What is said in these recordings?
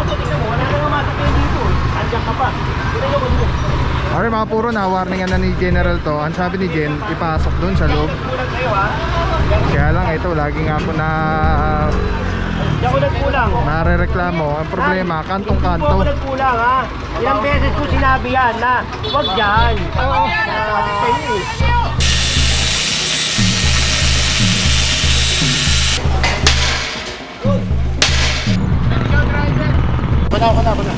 kaso tingnan mo, wala nang masakyan dito. Andiyan ka pa. Tingnan mo dito. Okay mga puro, na-warningan na ni General to. Ang sabi ni Gen, ipasok dun sa loob. Kulang sa'yo ha. Kaya lang ito, lagi nga ako na Diyan ko nagkulang. nare-reklamo. Ang problema, Hindi po kantong-kanto. ako nagkulang ha. Ilang beses ko sinabi yan na huwag dyan. Oo. Sabi sa'yo eh. Ako na.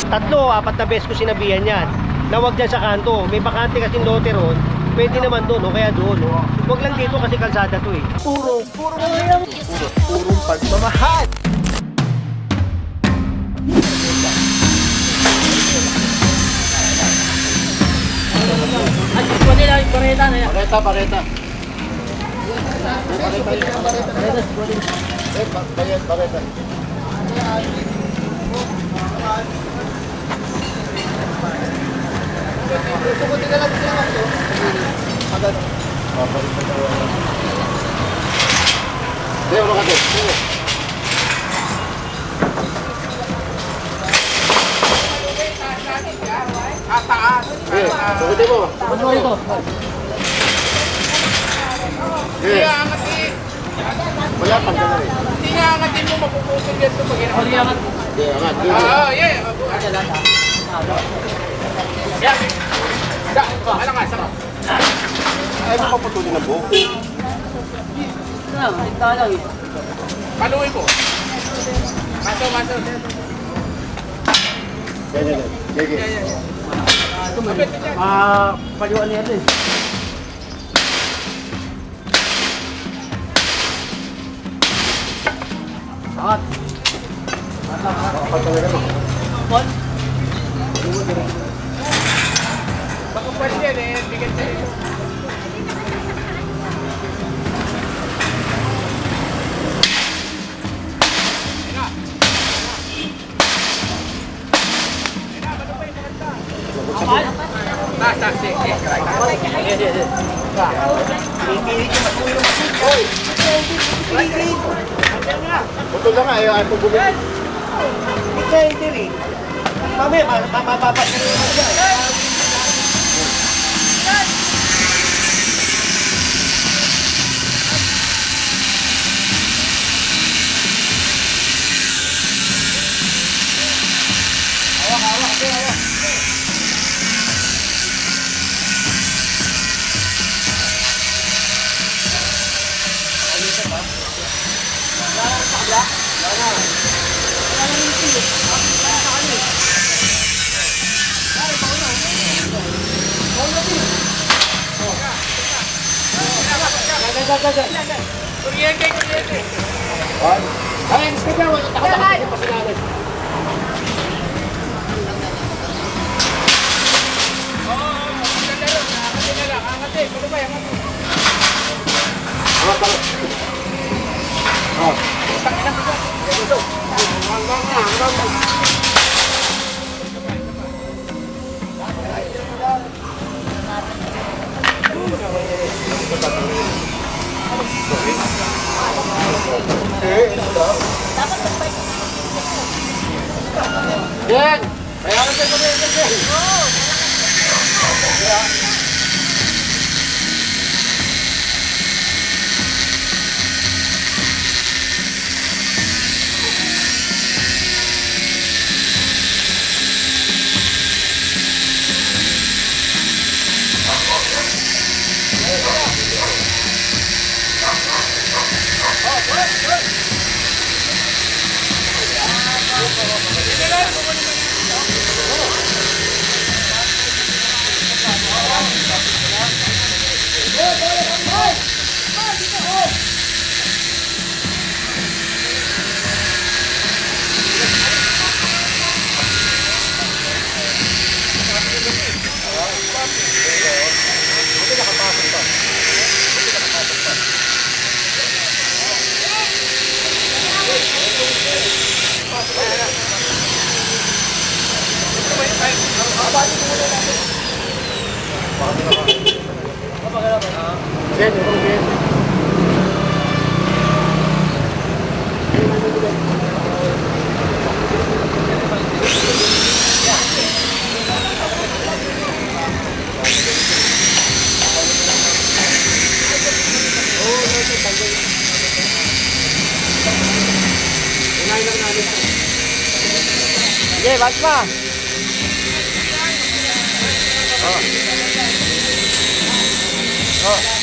Tatlo, apat na beses ko sinabihan yan na huwag dyan sa kanto. May bakante kasing lote ron. Pwede naman doon, o kaya doon. Huwag lang dito kasi kalsada to eh. Purong pagmamahal. Pareta. Wala pang gano'n eh. Hindi nga angatin mo, mapupusog yan ito pag Hindi angat. Angat. Oo, yeah. Yan. Alam nga, sarap. Ay, makaputulin ng buhok. Paluin mo. Maso. Yan. Paliwan niya rin. Angat. Baka pwede yan eh. Bigat na rin. Taas. Putol lang nga, ay pagbumin. Hindi rin. Mamaya, mapapat na rin siya. Kuryente. Ay, gusto niya, wala takot pa sila. Angatin. Ano ba yan? Yan! Bayaran sa kuryente yan! Yan, yan. Sige, bas pa. Oh. Oh.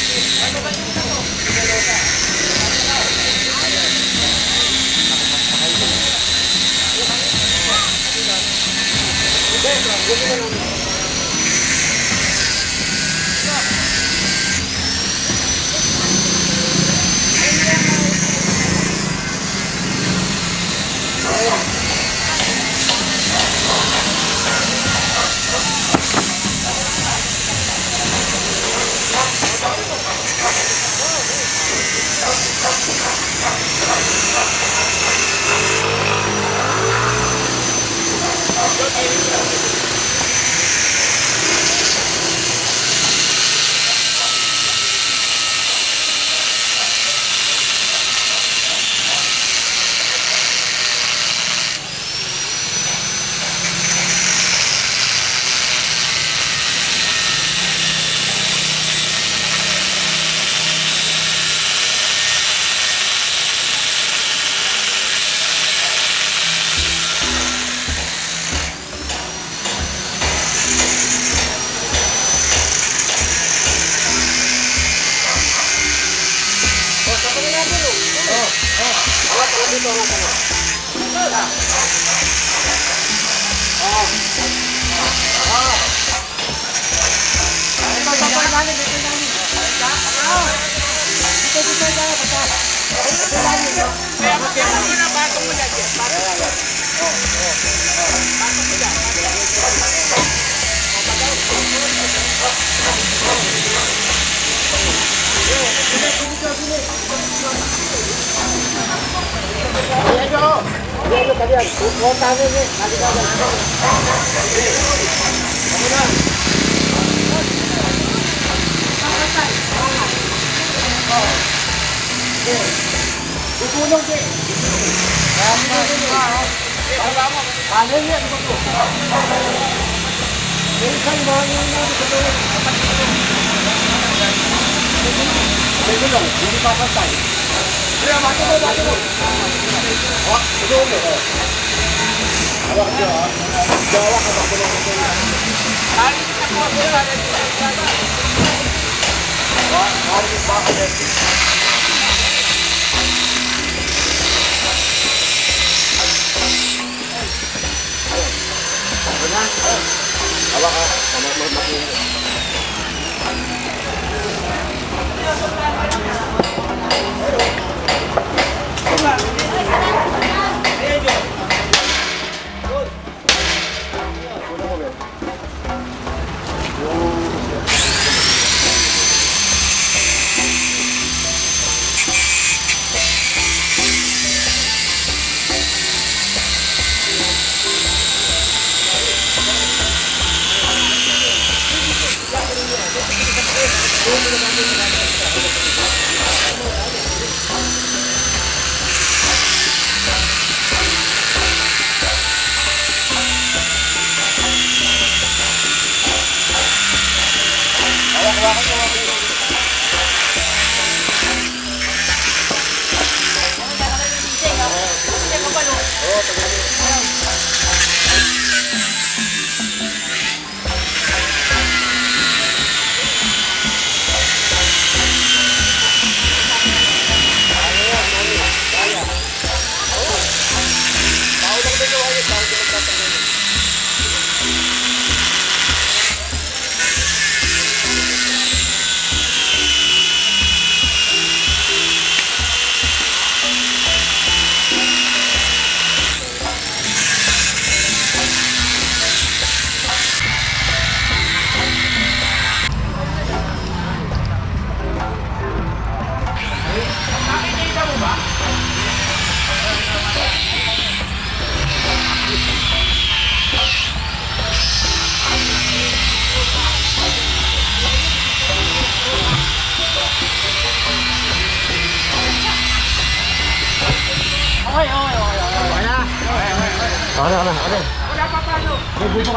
Wala pa paano.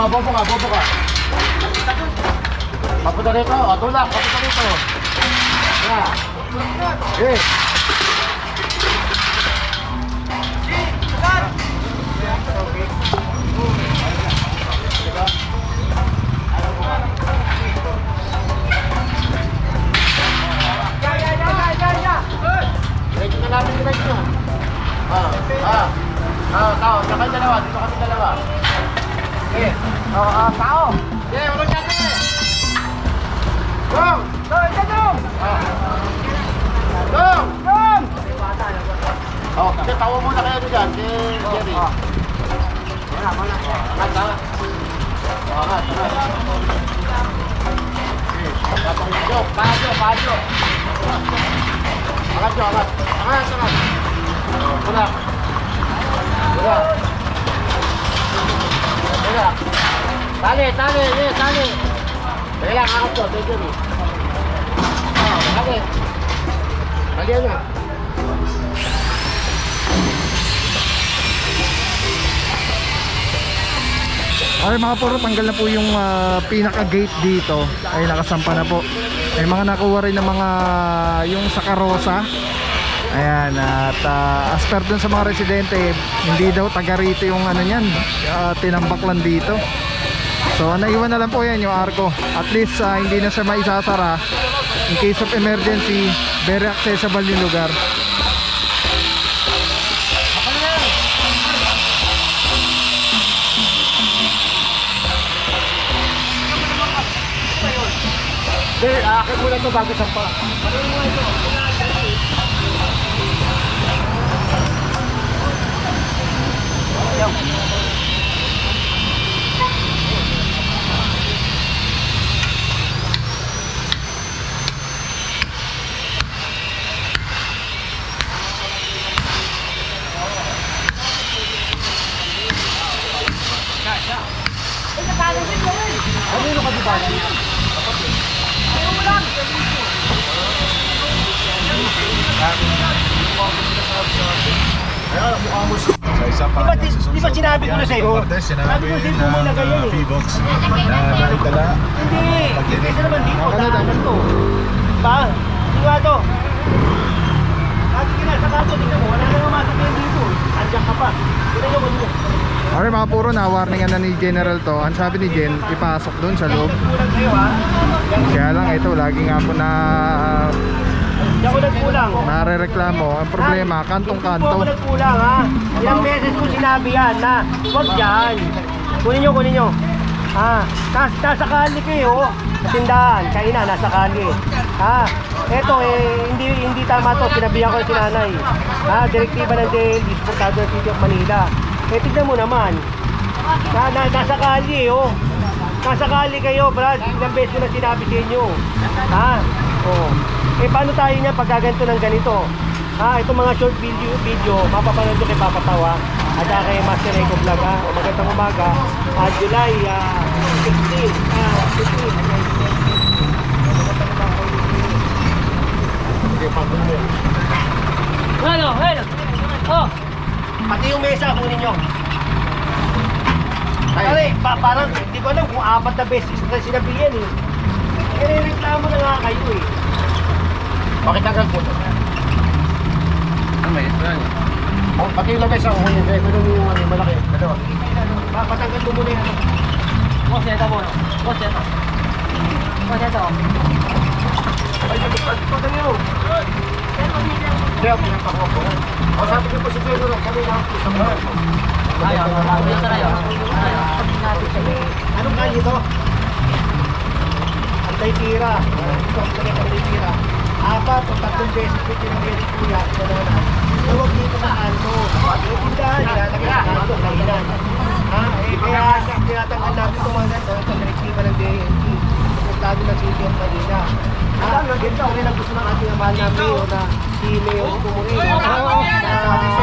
Bobo ka. Papunta rito, tulak, papunta rito. Eh. Diretso na namin, diretso. Tao, dito kami dalawa. Okay. Tao. Okay, ulo dyan eh. Gong! Gong! Kasi tawa muna kayo dyan, si Jerry. Angat. Pajo. Angat. Tulak. Tali. Teka lang, angat ko, Jerry. Tali. Talihan nyo. Okay mga puro, tanggal na po yung pinaka-gate dito. Ay nakasampa na po. May mga nakuha rin ng mga yung sa karosa. Ayan, at as per dun sa mga residente, hindi daw taga rito yung ano niyan, tinambak lang dito. So naiwan na lang po yan yung arko. At least hindi na siya maisasara. In case of emergency, very accessible yung lugar. Akin muna ito bago sampa. Di ba sinabi ko na sa'yo? Sabi ko sa'yo bumilagay yan eh. P-Box na naitala. Hindi naman dito. Daanan to. Ba? Sino to? Sabi ka na, sa kaso, tingnan mo, wala nang mamasok yan dito. Andiyan ka pa. Tingnan nyo, kanino. Okay mga puro, na-warningan na ni General to. Ang sabi ni Jen, ipasok dun sa loob. Kulang kayo ha. Kaya lang ito, lagi nga po na Diyan ko nagkulang. narereklamo. Ang problema, Hindi po kantong-kanto. ako nagkulang ha. Ilang beses ko sinabi yan na huwag dyan. Kunin nyo. Nasa kali kayo. Sa tindahan, kainan, nasa kali. Eto hindi tama to. Sinabihan ko yung sinanay. Direktiba ng DL, Disportado ng City of Manila. Tignan mo naman. Nasa kali Nasa kali kayo, Brad. Ilang beses ko na sinabi sa inyo. Paano tayo niya pagkaganto ng ganito? Itong mga short video mapapanood nyo kay Papa Tawa at kay Master Eco Vlog magandang umaga. July 16. Hello. Pati yung mesa kunin nyo. Parang hindi ko alam kung 4 na beses na sinabihan eh. Kaya reklamo na nga kayo eh. Bakit tagal po? Pati yung lagay sa uhuli. Meron yung malaki. Dalawa. Patanggal mo muna yan. Boss, ito mo. Ay, pagpagpagpagpag nyo. Kaya pinagpapako ko. Sabi ko po si Pedro, kami lang po sa mga. Anong kanya ito? Antay-tira. Ito ang antay-tira. 4 o 3 beses ko pinagyan si Kuya. Huwag dito sa kanto. Yung tindahan, nilalagay sa kanto, kainan. Kaya tinatanggal natin itong mga ganito. Ito, direktiba ng DNT. Suportado ng City of Manila. Ganito rin ang gusto ng ating mahal na Mayor na si Mayor Pumuri. Sa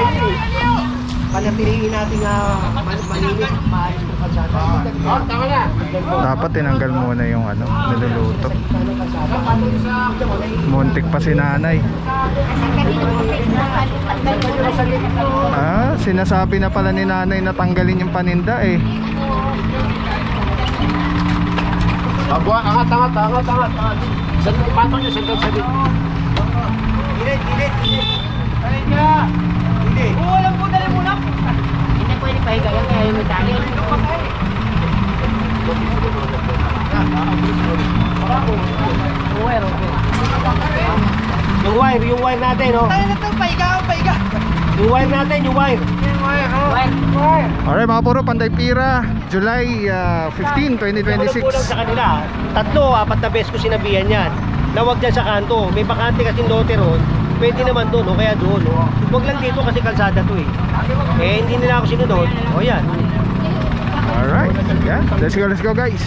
inyo. panatilihin natin malinis, maayos ng kalsada. Tama na. Dapat tinanggal muna yung ano, niluluto. Muntik pa si nanay. Ah, sinasabi na pala ni nanay na tanggalin yung paninda eh. Angat. Patong nyo, sandal sabi. Ilit. Hindi. Walang po, dali muna. Hindi pwede pahiga yan kaya yung medalya. Yung wire natin, no? Tayo na to, pahiga. Yung wire natin, yung wire. Alright mga puro, Panday Pira, July 15, Ano kulang 2026. sa kanila? 3-4 na beses ko sinabihan yan na wag dyan sa kanto. May bakante kasing lote ron. Pwede naman doon, o kaya doon. Wag lang dito kasi kalsada to eh. Hindi nila ako sinunod. O yan. Alright, yan. Let's go guys.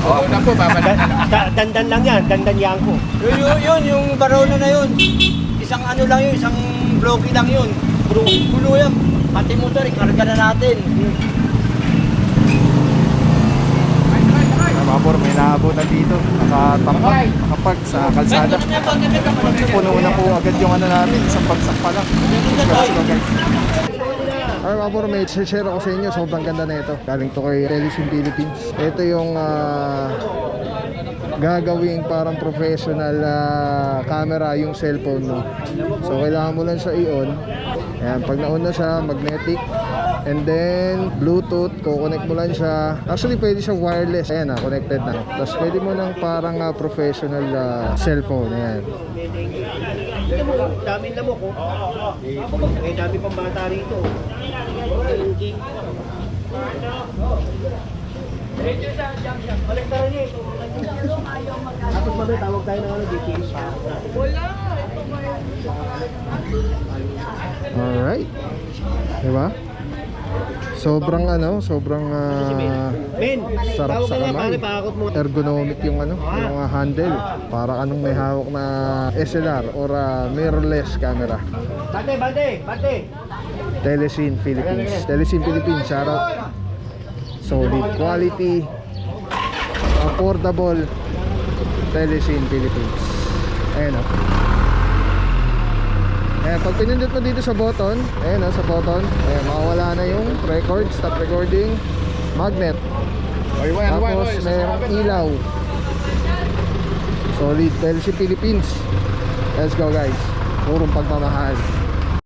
Oo, na po, babalan na. Dandan lang yan, dandan yan ko. Yun, yung barona na yun. Isang ano lang yun, isang blocky lang yun. Puno yan. Pati motor, ikarga na natin. Mga puro, may naabo na dito. Nakatampak, nakapag sa kalsada. Puno na po agad yung ano namin, isang bagsak pa lang. Let's go guys. Alright mga puro, may share ako sa inyo. Sobrang ganda na ito. Galing to kay Telesim Philippines. Ito yung gagawing parang professional camera yung cellphone mo. So kailangan mo lang siya i-on. Ayan, pag na-on na siya, magnetic. And then Bluetooth, kukonect mo lang siya. Actually pwede siya wireless. Ayan na, connected na. Tapos pwede mo ng parang professional cellphone. Ayan. Dami na mo ko. Dami pang bata rito. Tapos ba tawag tayo ng ano, DPS? Alright. Diba? Sobrang Men, sarap tawag sa ka nga, kamay. pare, pakakot mo. Ergonomic yung yung handle. Para anong may hawak na SLR or mirrorless camera. Bante! Telesim Philippines. Telesim Philippines, shout out. Solid quality, affordable. Telesim Philippines. Ayan o. Ayan, pag pinindot mo dito sa button, ayan o, sa button, ayan, makawala na yung record, stop recording, magnet. Tapos mayroong ilaw. Solid. Telesim Philippines. Let's go guys. Purong pagmamahal.